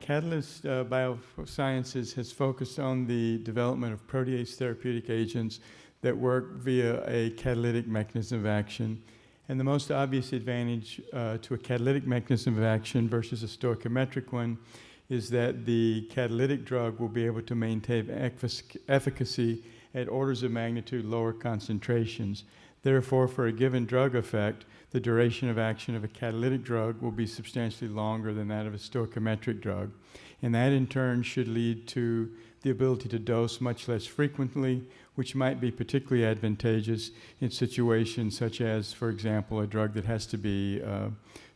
Catalyst Biosciences has focused on the development of protease therapeutic agents that work via a catalytic mechanism of action. And the most obvious advantage to a catalytic mechanism of action versus a stoichiometric one is that the catalytic drug will be able to maintain efficacy at orders of magnitude lower concentrations. Therefore, for a given drug effect, the duration of action of a catalytic drug will be substantially longer than that of a stoichiometric drug. And that in turn should lead to the ability to dose much less frequently, which might be particularly advantageous in situations such as, for example, a drug that has to be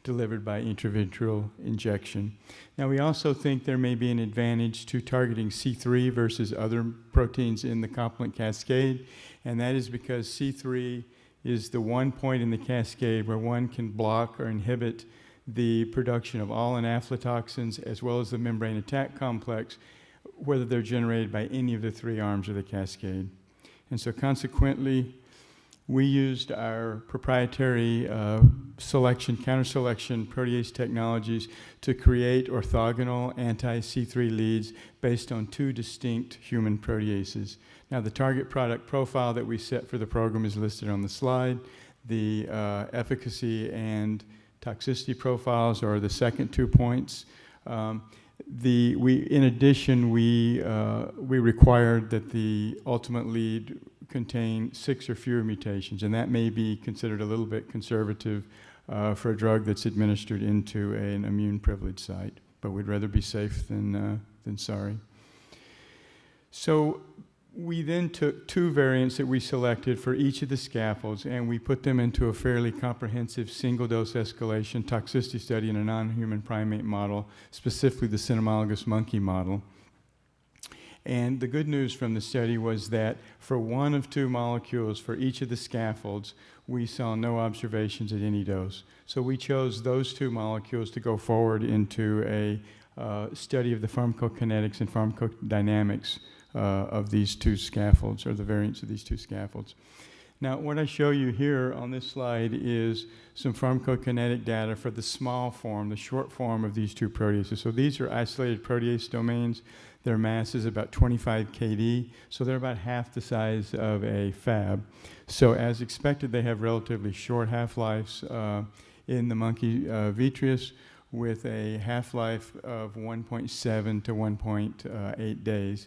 delivered by intravitreal injection. Now, we also think there may be an advantage to targeting C3 versus other proteins in the complement cascade, and that is because C3 is the one point in the cascade where one can block or inhibit the production of all aflatoxins as well as the membrane attack complex, whether they're generated by any of the three arms of the cascade. And so consequently, we used our proprietary counter-selection protease technologies to create orthogonal anti-C3 leads based on two distinct human proteases. Now, the target product profile that we set for the program is listed on the slide. The efficacy and toxicity profiles are the second 2 points. In addition, we required that the ultimate lead contain 6 or fewer mutations, and that may be considered a little bit conservative for a drug that's administered into an immune privileged site, but we'd rather be safe than sorry. So we then took 2 variants that we selected for each of the scaffolds, and we put them into a fairly comprehensive single-dose escalation toxicity study in a non-human primate model, specifically the cynomolgus monkey model. And the good news from the study was that for one of 2 molecules for each of the scaffolds, we saw no observations at any dose. So we chose those 2 molecules to go forward into a study of the pharmacokinetics and pharmacodynamics of these 2 scaffolds, or the variants of these 2 scaffolds. Now, what I show you here on this slide is some pharmacokinetic data for the small form, the short form of these 2 proteases. So these are isolated protease domains. Their mass is about 25 kD, so they're about half the size of a Fab. So as expected, they have relatively short half-lives in the monkey vitreous, with a half-life of 1.7 to 1.8 days.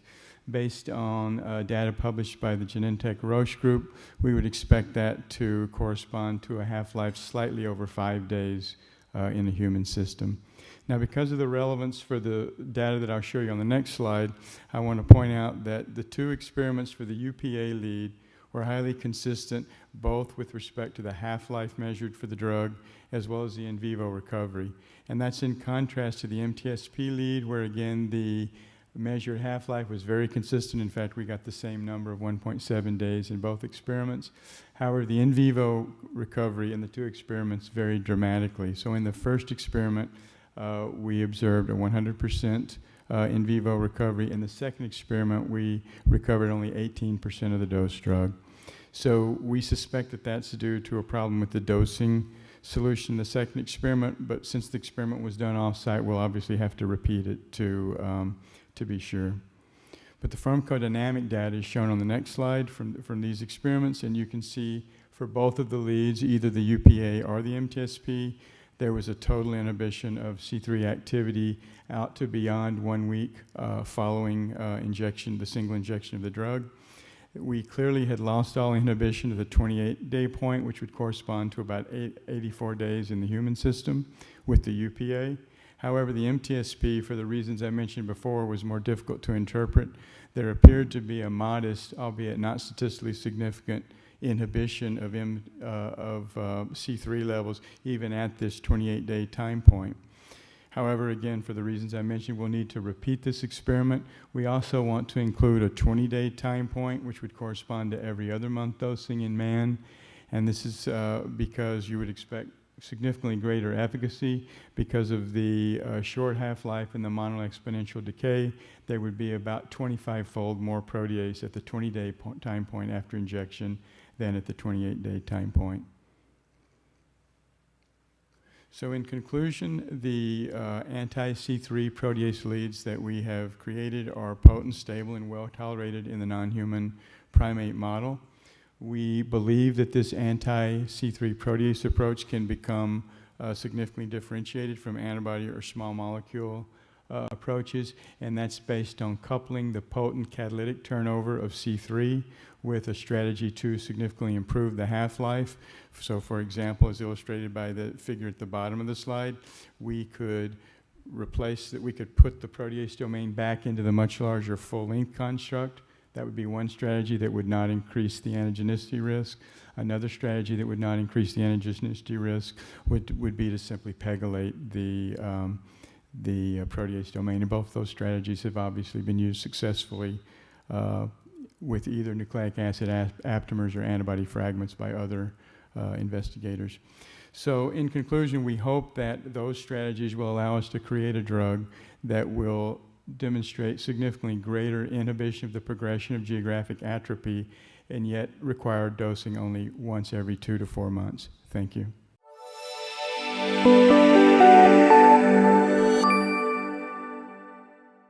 Based on data published by the Genentech Roche group, we would expect that to correspond to a half-life slightly over 5 days in a human system. Now, because of the relevance for the data that I'll show you on the next slide, I want to point out that the 2 experiments for the UPA lead were highly consistent, both with respect to the half-life measured for the drug as well as the in vivo recovery. And that's in contrast to the MTSP lead, where again the measured half-life was very consistent. In fact, we got the same number of 1.7 days in both experiments. However, the in vivo recovery in the 2 experiments varied dramatically. So in the first experiment, we observed a 100% in vivo recovery. In the second experiment, we recovered only 18% of the dose drug. So we suspect that that's due to a problem with the dosing solution in the second experiment, but since the experiment was done off-site, we'll obviously have to repeat it to be sure. But the pharmacodynamic data is shown on the next slide from these experiments, and you can see for both of the leads, either the UPA or the MTSP, there was a total inhibition of C3 activity out to beyond 1 week following injection, the single injection of the drug. We clearly had lost all inhibition to the 28-day point, which would correspond to about 84 days in the human system with the UPA. However, the MTSP, for the reasons I mentioned before, was more difficult to interpret. There appeared to be a modest, albeit not statistically significant, inhibition of C3 levels even at this 28-day time point. However, again, for the reasons I mentioned, we'll need to repeat this experiment. We also want to include a 20-day time point, which would correspond to every other month dosing in man. And this is because you would expect significantly greater efficacy because of the short half-life and the monoexponential decay. There would be about 25-fold more protease at the 20-day time point after injection than at the 28-day time point. So in conclusion, the anti-C3 protease leads that we have created are potent, stable, and well tolerated in the non-human primate model. We believe that this anti-C3 protease approach can become significantly differentiated from antibody or small molecule approaches, and that's based on coupling the potent catalytic turnover of C3 with a strategy to significantly improve the half-life. So for example, as illustrated by the figure at the bottom of the slide, we could put the protease domain back into the much larger full-length construct. That would be one strategy that would not increase the antigenicity risk. Another strategy that would not increase the antigenicity risk would be to simply pegylate the protease domain. And both those strategies have obviously been used successfully with either nucleic acid aptamers or antibody fragments by other investigators. So in conclusion, we hope that those strategies will allow us to create a drug that will demonstrate significantly greater inhibition of the progression of geographic atrophy and yet require dosing only once every 2 to 4 months. Thank you.